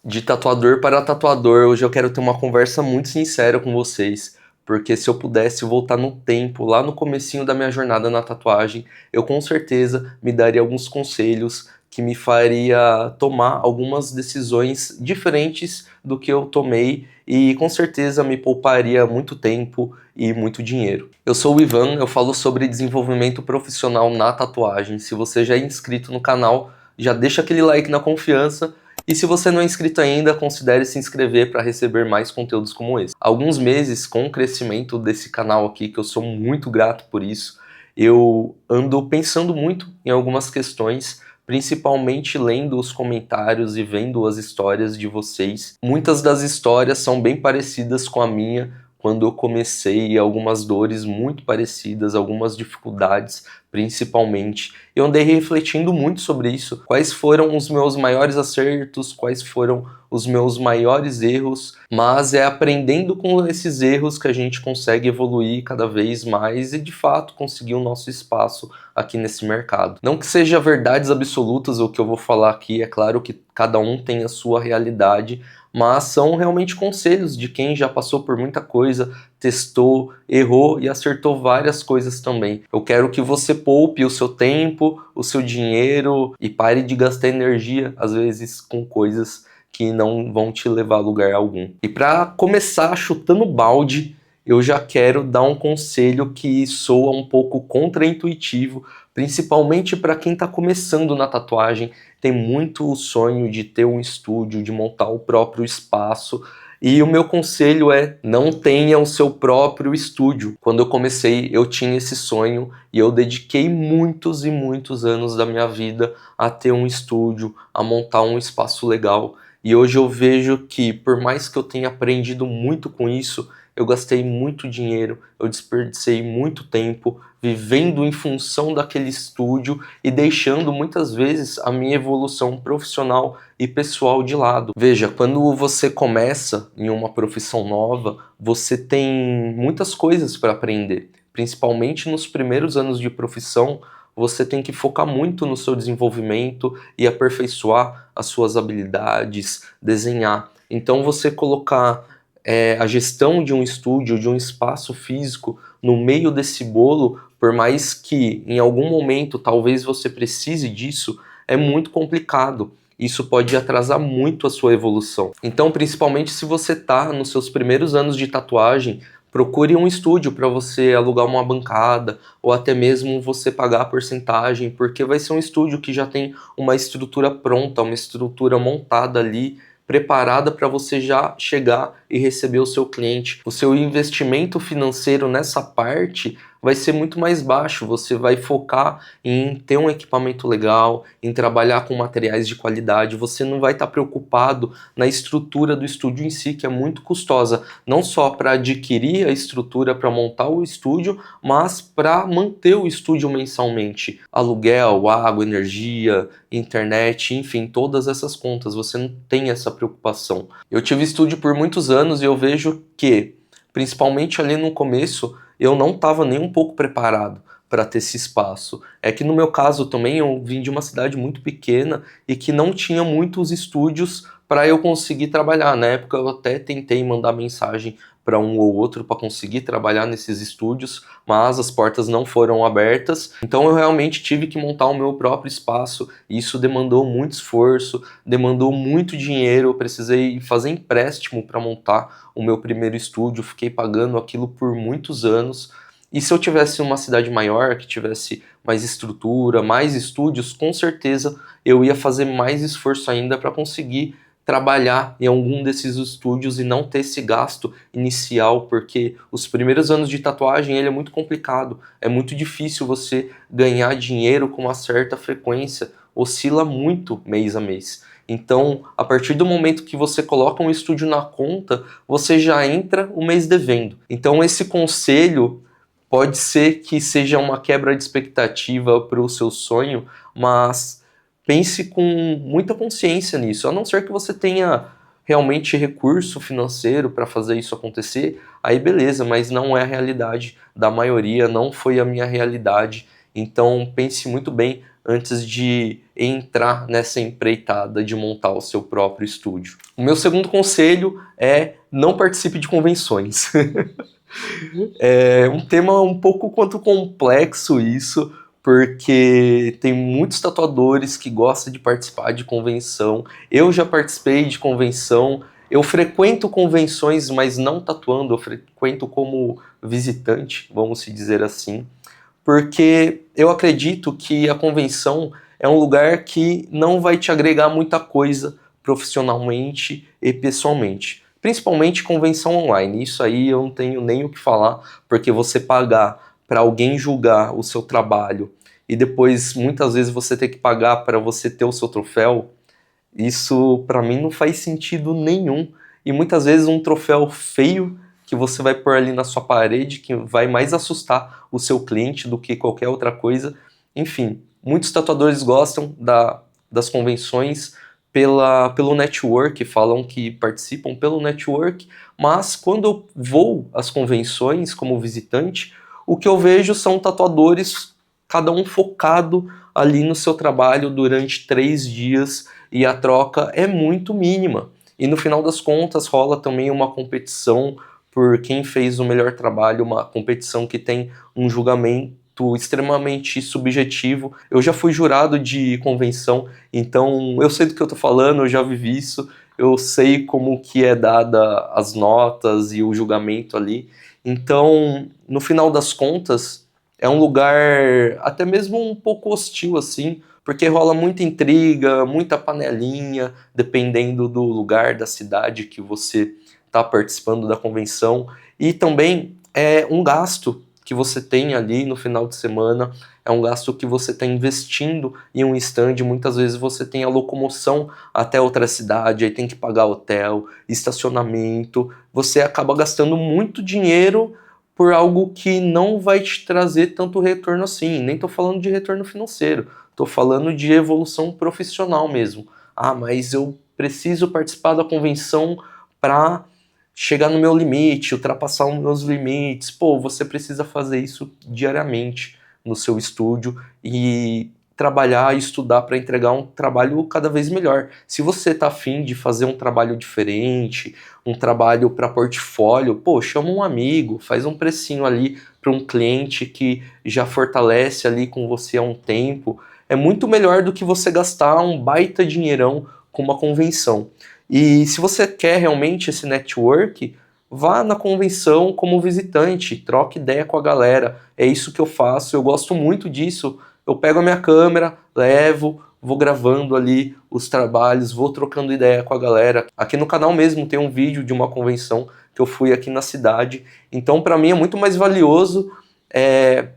De tatuador para tatuador, hoje eu quero ter uma conversa muito sincera com vocês, porque se eu pudesse voltar no tempo, lá no comecinho da minha jornada na tatuagem, eu com certeza me daria alguns conselhos que me faria tomar algumas decisões diferentes do que eu tomei e com certeza me pouparia muito tempo e muito dinheiro. Eu sou o Ivan, eu falo sobre desenvolvimento profissional na tatuagem. Se você já é inscrito no canal, já deixa aquele like na confiança. E se você não é inscrito ainda, considere se inscrever para receber mais conteúdos como esse. Há alguns meses, com o crescimento desse canal aqui, que eu sou muito grato por isso, eu ando pensando muito em algumas questões, principalmente lendo os comentários e vendo as histórias de vocês. Muitas das histórias são bem parecidas com a minha, quando eu comecei, algumas dores muito parecidas, algumas dificuldades, principalmente. Eu andei refletindo muito sobre isso. Quais foram os meus maiores acertos, quais foram os meus maiores erros, mas é aprendendo com esses erros que a gente consegue evoluir cada vez mais e de fato conseguir o nosso espaço aqui nesse mercado. Não que seja verdades absolutas o que eu vou falar aqui, é claro que cada um tem a sua realidade, mas são realmente conselhos de quem já passou por muita coisa, testou, errou e acertou várias coisas também. Eu quero que você poupe o seu tempo, o seu dinheiro e pare de gastar energia, às vezes, com coisas que não vão te levar a lugar algum. E para começar chutando balde, eu já quero dar um conselho que soa um pouco contraintuitivo, principalmente para quem está começando na tatuagem, tem muito o sonho de ter um estúdio, de montar o próprio espaço. E o meu conselho é: não tenha o seu próprio estúdio. Quando eu comecei, eu tinha esse sonho e eu dediquei muitos e muitos anos da minha vida a ter um estúdio, a montar um espaço legal. E hoje eu vejo que, por mais que eu tenha aprendido muito com isso, eu gastei muito dinheiro, eu desperdicei muito tempo vivendo em função daquele estúdio e deixando muitas vezes a minha evolução profissional e pessoal de lado. Veja, quando você começa em uma profissão nova, você tem muitas coisas para aprender, principalmente nos primeiros anos de profissão. Você tem que focar muito no seu desenvolvimento e aperfeiçoar as suas habilidades, desenhar. Então você colocar a gestão de um estúdio, de um espaço físico no meio desse bolo, por mais que em algum momento talvez você precise disso, é muito complicado. Isso pode atrasar muito a sua evolução. Então, principalmente se você está nos seus primeiros anos de tatuagem, procure um estúdio para você alugar uma bancada ou até mesmo você pagar a porcentagem, porque vai ser um estúdio que já tem uma estrutura pronta, uma estrutura montada ali, preparada para você já chegar e receber o seu cliente. O seu investimento financeiro nessa parte vai ser muito mais baixo. Você vai focar em ter um equipamento legal, em trabalhar com materiais de qualidade. Você não vai estar preocupado na estrutura do estúdio em si, que é muito custosa, não só para adquirir a estrutura para montar o estúdio, mas para manter o estúdio mensalmente. Aluguel, água, energia, internet, enfim, todas essas contas. Você não tem essa preocupação. Eu tive estúdio por muitos anos e eu vejo que, principalmente ali no começo, eu não estava nem um pouco preparado para ter esse espaço. É que no meu caso também eu vim de uma cidade muito pequena e que não tinha muitos estúdios para eu conseguir trabalhar. Na época eu até tentei mandar mensagem para um ou outro para conseguir trabalhar nesses estúdios, mas as portas não foram abertas. Então eu realmente tive que montar o meu próprio espaço. E isso demandou muito esforço, demandou muito dinheiro. Eu precisei fazer empréstimo para montar o meu primeiro estúdio, fiquei pagando aquilo por muitos anos. E se eu tivesse uma cidade maior, que tivesse mais estrutura, mais estúdios, com certeza eu ia fazer mais esforço ainda para conseguir trabalhar em algum desses estúdios e não ter esse gasto inicial, porque os primeiros anos de tatuagem ele é muito complicado, é muito difícil você ganhar dinheiro com uma certa frequência, oscila muito mês a mês. Então, a partir do momento que você coloca um estúdio na conta, você já entra o mês devendo. Então, esse conselho pode ser que seja uma quebra de expectativa para o seu sonho, mas pense com muita consciência nisso. A não ser que você tenha realmente recurso financeiro para fazer isso acontecer, aí beleza, mas não é a realidade da maioria, não foi a minha realidade. Então pense muito bem antes de entrar nessa empreitada de montar o seu próprio estúdio. O meu segundo conselho é não participe de convenções. É um tema um pouco quanto complexo isso, porque tem muitos tatuadores que gostam de participar de convenção. Eu já participei de convenção, eu frequento convenções, mas não tatuando, eu frequento como visitante, vamos se dizer assim, porque eu acredito que a convenção é um lugar que não vai te agregar muita coisa profissionalmente e pessoalmente. Principalmente convenção online. Isso aí eu não tenho nem o que falar, porque você pagar para alguém julgar o seu trabalho e depois muitas vezes você ter que pagar para você ter o seu troféu, isso para mim não faz sentido nenhum. E muitas vezes um troféu feio que você vai pôr ali na sua parede, que vai mais assustar o seu cliente do que qualquer outra coisa. Enfim, muitos tatuadores gostam das convenções pelo network, falam que participam pelo network, mas quando eu vou às convenções como visitante, o que eu vejo são tatuadores, cada um focado ali no seu trabalho durante 3 dias, e a troca é muito mínima. E no final das contas rola também uma competição por quem fez o melhor trabalho, uma competição que tem um julgamento extremamente subjetivo. Eu já fui jurado de convenção, então eu sei do que eu tô falando, eu já vivi isso, eu sei como que é dada as notas e o julgamento ali. Então, no final das contas, é um lugar até mesmo um pouco hostil assim, porque rola muita intriga, muita panelinha, dependendo do lugar, da cidade que você está participando da convenção. E também é um gasto que você tem ali no final de semana, é um gasto que você está investindo em um stand. Muitas vezes você tem a locomoção até outra cidade, aí tem que pagar hotel, estacionamento, você acaba gastando muito dinheiro por algo que não vai te trazer tanto retorno assim. Nem estou falando de retorno financeiro, estou falando de evolução profissional mesmo. Ah, mas eu preciso participar da convenção para chegar no meu limite, ultrapassar os meus limites. Pô, você precisa fazer isso diariamente no seu estúdio e trabalhar e estudar para entregar um trabalho cada vez melhor. Se você tá afim de fazer um trabalho diferente, um trabalho para portfólio, pô, chama um amigo, faz um precinho ali para um cliente que já fortalece ali com você há um tempo. É muito melhor do que você gastar um baita dinheirão com uma convenção. E se você quer realmente esse network, vá na convenção como visitante, troque ideia com a galera. É isso que eu faço, eu gosto muito disso. Eu pego a minha câmera, levo, vou gravando ali os trabalhos, vou trocando ideia com a galera. Aqui no canal mesmo tem um vídeo de uma convenção que eu fui aqui na cidade. Então, para mim é muito mais valioso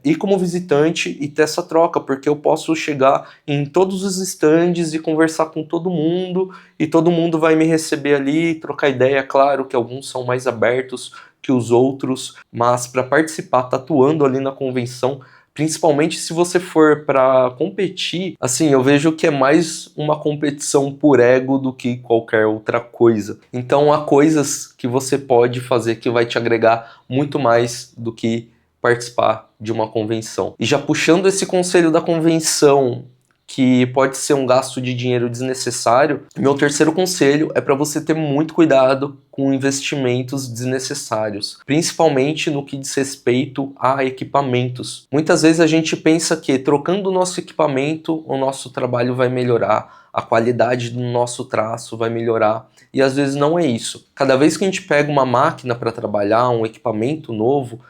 ir como visitante e ter essa troca, porque eu posso chegar em todos os stands e conversar com todo mundo, e todo mundo vai me receber ali, trocar ideia. Claro que alguns são mais abertos que os outros, mas para participar tatuando ali na convenção, principalmente se você for para competir, assim, eu vejo que é mais uma competição por ego do que qualquer outra coisa. Então há coisas que você pode fazer que vai te agregar muito mais do que participar de uma convenção. E já puxando esse conselho da convenção, que pode ser um gasto de dinheiro desnecessário, meu terceiro conselho é para você ter muito cuidado com investimentos desnecessários, principalmente no que diz respeito a equipamentos. Muitas vezes a gente pensa que trocando o nosso equipamento, o nosso trabalho vai melhorar, a qualidade do nosso traço vai melhorar, e às vezes não é isso. Cada vez que a gente pega uma máquina para trabalhar, um equipamento novo,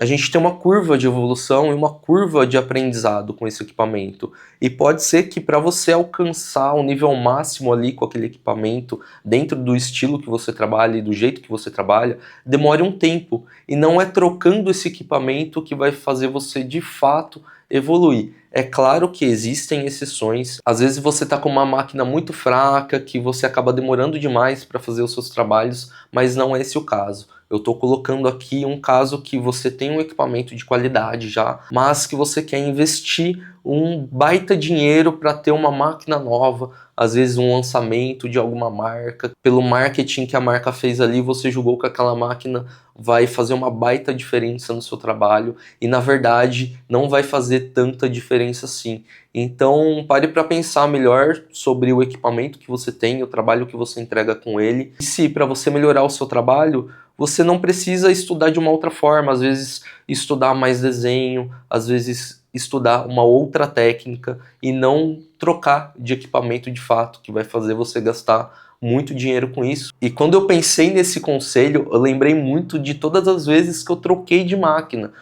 a gente tem uma curva de evolução e uma curva de aprendizado com esse equipamento. E pode ser que para você alcançar o nível máximo ali com aquele equipamento, dentro do estilo que você trabalha e do jeito que você trabalha, demore um tempo. E não é trocando esse equipamento que vai fazer você de fato evoluir. É claro que existem exceções. Às vezes você está com uma máquina muito fraca, que você acaba demorando demais para fazer os seus trabalhos, mas não é esse o caso. Eu estou colocando aqui um caso que você tem um equipamento de qualidade já, mas que você quer investir um baita dinheiro para ter uma máquina nova, às vezes um lançamento de alguma marca. Pelo marketing que a marca fez ali, você julgou que aquela máquina vai fazer uma baita diferença no seu trabalho e na verdade não vai fazer tanta diferença assim. Então pare para pensar melhor sobre o equipamento que você tem, o trabalho que você entrega com ele. E se para você melhorar o seu trabalho, você não precisa estudar de uma outra forma, às vezes estudar mais desenho, às vezes estudar uma outra técnica e não trocar de equipamento de fato, que vai fazer você gastar muito dinheiro com isso. E quando eu pensei nesse conselho, eu lembrei muito de todas as vezes que eu troquei de máquina,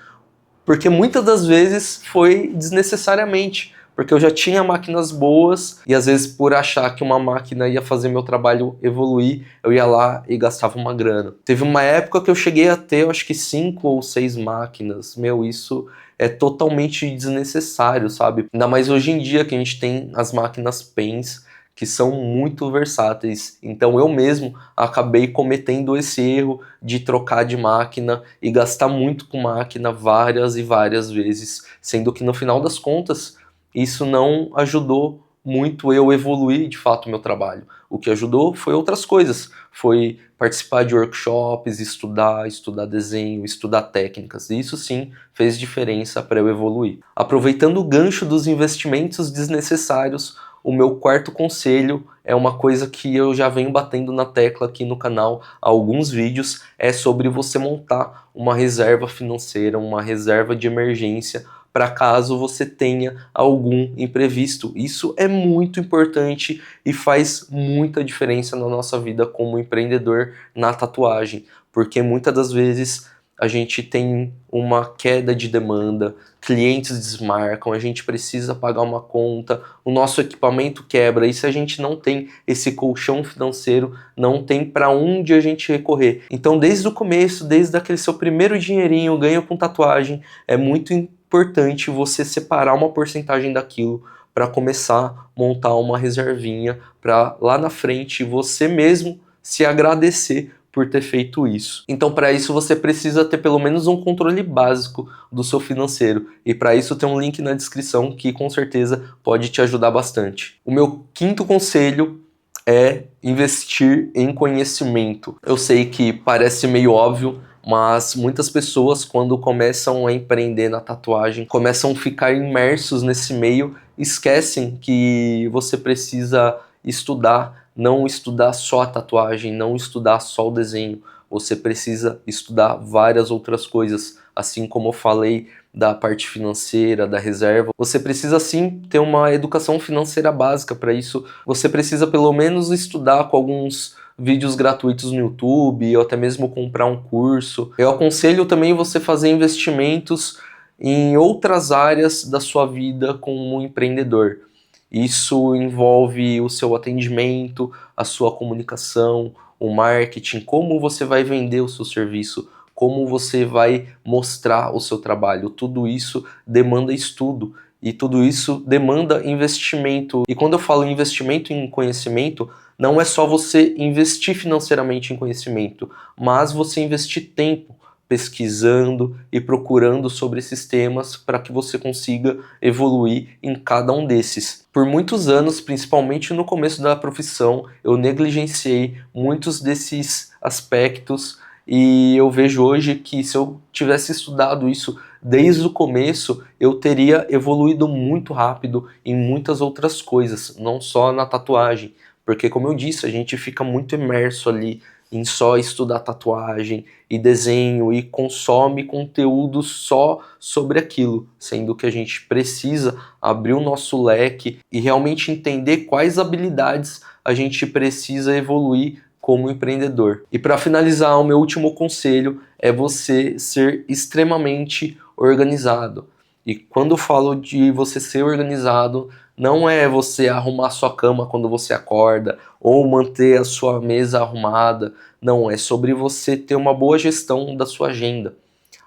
porque muitas das vezes foi desnecessariamente, porque eu já tinha máquinas boas e às vezes por achar que uma máquina ia fazer meu trabalho evoluir, eu ia lá e gastava uma grana. Teve uma época que eu cheguei a ter, eu acho que 5 ou 6 máquinas. Meu, isso é totalmente desnecessário, sabe? Ainda mais hoje em dia que a gente tem as máquinas PENS, que são muito versáteis. Então eu mesmo acabei cometendo esse erro de trocar de máquina e gastar muito com máquina várias e várias vezes, sendo que no final das contas isso não ajudou muito eu evoluir de fato o meu trabalho. O que ajudou foi outras coisas, foi participar de workshops, estudar desenho, estudar técnicas. E isso sim fez diferença para eu evoluir. Aproveitando o gancho dos investimentos desnecessários, o meu quarto conselho é uma coisa que eu já venho batendo na tecla aqui no canal há alguns vídeos, é sobre você montar uma reserva financeira, uma reserva de emergência para caso você tenha algum imprevisto. Isso é muito importante e faz muita diferença na nossa vida como empreendedor na tatuagem, porque muitas das vezes a gente tem uma queda de demanda, clientes desmarcam, a gente precisa pagar uma conta, o nosso equipamento quebra, e se a gente não tem esse colchão financeiro, não tem para onde a gente recorrer. Então, desde o começo, desde aquele seu primeiro dinheirinho ganho com tatuagem, é muito importante você separar uma porcentagem daquilo para começar a montar uma reservinha para lá na frente você mesmo se agradecer por ter feito isso. Então, para isso você precisa ter pelo menos um controle básico do seu financeiro. E para isso tem um link na descrição que com certeza pode te ajudar bastante. O meu quinto conselho é investir em conhecimento. Eu sei que parece meio óbvio, mas muitas pessoas, quando começam a empreender na tatuagem, começam a ficar imersos nesse meio, esquecem que você precisa estudar, não estudar só a tatuagem, não estudar só o desenho. Você precisa estudar várias outras coisas, assim como eu falei da parte financeira, da reserva. Você precisa sim ter uma educação financeira básica. Para isso, você precisa pelo menos estudar com alguns vídeos gratuitos no YouTube ou até mesmo comprar um curso. Eu aconselho também você fazer investimentos em outras áreas da sua vida como empreendedor. Isso envolve o seu atendimento, a sua comunicação, o marketing, como você vai vender o seu serviço, como você vai mostrar o seu trabalho. Tudo isso demanda estudo e tudo isso demanda investimento. E quando eu falo investimento em conhecimento, não é só você investir financeiramente em conhecimento, mas você investir tempo pesquisando e procurando sobre esses temas para que você consiga evoluir em cada um desses. Por muitos anos, principalmente no começo da profissão, eu negligenciei muitos desses aspectos e eu vejo hoje que se eu tivesse estudado isso desde o começo, eu teria evoluído muito rápido em muitas outras coisas, não só na tatuagem, porque como eu disse, a gente fica muito imerso ali em só estudar tatuagem e desenho e consome conteúdo só sobre aquilo, sendo que a gente precisa abrir o nosso leque e realmente entender quais habilidades a gente precisa evoluir como empreendedor. E para finalizar, o meu último conselho é você ser extremamente organizado. E quando eu falo de você ser organizado, não é você arrumar sua cama quando você acorda ou manter a sua mesa arrumada. Não, é sobre você ter uma boa gestão da sua agenda.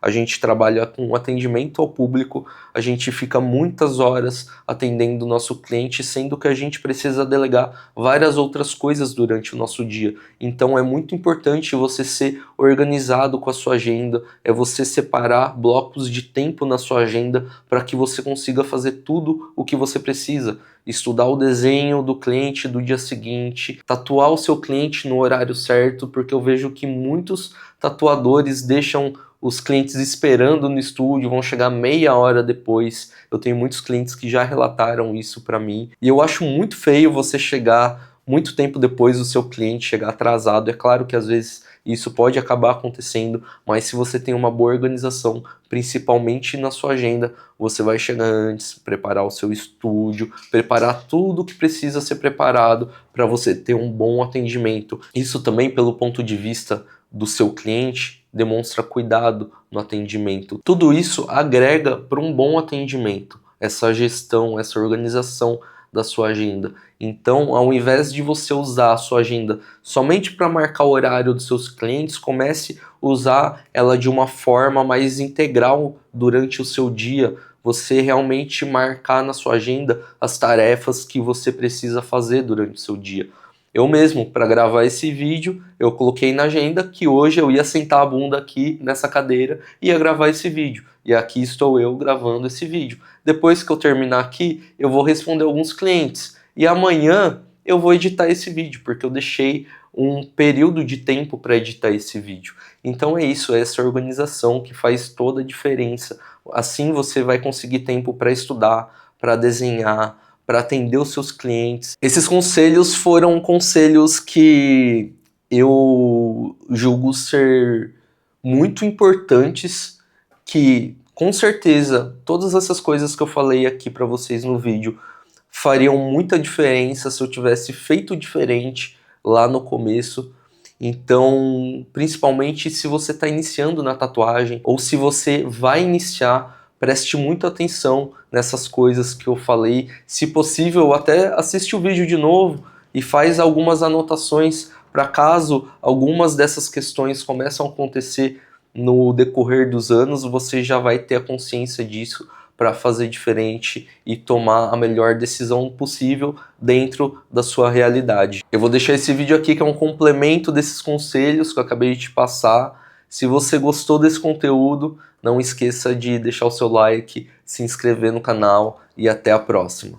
A gente trabalha com atendimento ao público, a gente fica muitas horas atendendo o nosso cliente, sendo que a gente precisa delegar várias outras coisas durante o nosso dia. Então é muito importante você ser organizado com a sua agenda, é você separar blocos de tempo na sua agenda para que você consiga fazer tudo o que você precisa. Estudar o desenho do cliente do dia seguinte, tatuar o seu cliente no horário certo, porque eu vejo que muitos tatuadores deixam os clientes esperando no estúdio, vão chegar meia hora depois. Eu tenho muitos clientes que já relataram isso para mim. E eu acho muito feio você chegar muito tempo depois do seu cliente, chegar atrasado. É claro que às vezes isso pode acabar acontecendo, mas se você tem uma boa organização, principalmente na sua agenda, você vai chegar antes, preparar o seu estúdio, preparar tudo que precisa ser preparado para você ter um bom atendimento. Isso também, pelo ponto de vista do seu cliente, demonstra cuidado no atendimento. Tudo isso agrega para um bom atendimento, essa gestão, essa organização da sua agenda. Então, ao invés de você usar a sua agenda somente para marcar o horário dos seus clientes, comece a usar ela de uma forma mais integral durante o seu dia. Você realmente marcar na sua agenda as tarefas que você precisa fazer durante o seu dia. Eu mesmo, para gravar esse vídeo, eu coloquei na agenda que hoje eu ia sentar a bunda aqui nessa cadeira e ia gravar esse vídeo. E aqui estou eu gravando esse vídeo. Depois que eu terminar aqui, eu vou responder alguns clientes. E amanhã eu vou editar esse vídeo, porque eu deixei um período de tempo para editar esse vídeo. Então é isso, é essa organização que faz toda a diferença. Assim você vai conseguir tempo para estudar, para desenhar, para atender os seus clientes. Esses conselhos foram conselhos que eu julgo ser muito importantes, que com certeza todas essas coisas que eu falei aqui para vocês no vídeo fariam muita diferença se eu tivesse feito diferente lá no começo. Então, principalmente se você está iniciando na tatuagem ou se você vai iniciar, preste muita atenção nessas coisas que eu falei. Se possível, até assiste o vídeo de novo e faz algumas anotações para caso algumas dessas questões começam a acontecer no decorrer dos anos, você já vai ter a consciência disso para fazer diferente e tomar a melhor decisão possível dentro da sua realidade. Eu vou deixar esse vídeo aqui que é um complemento desses conselhos que eu acabei de te passar. Se você gostou desse conteúdo, não esqueça de deixar o seu like, se inscrever no canal e até a próxima.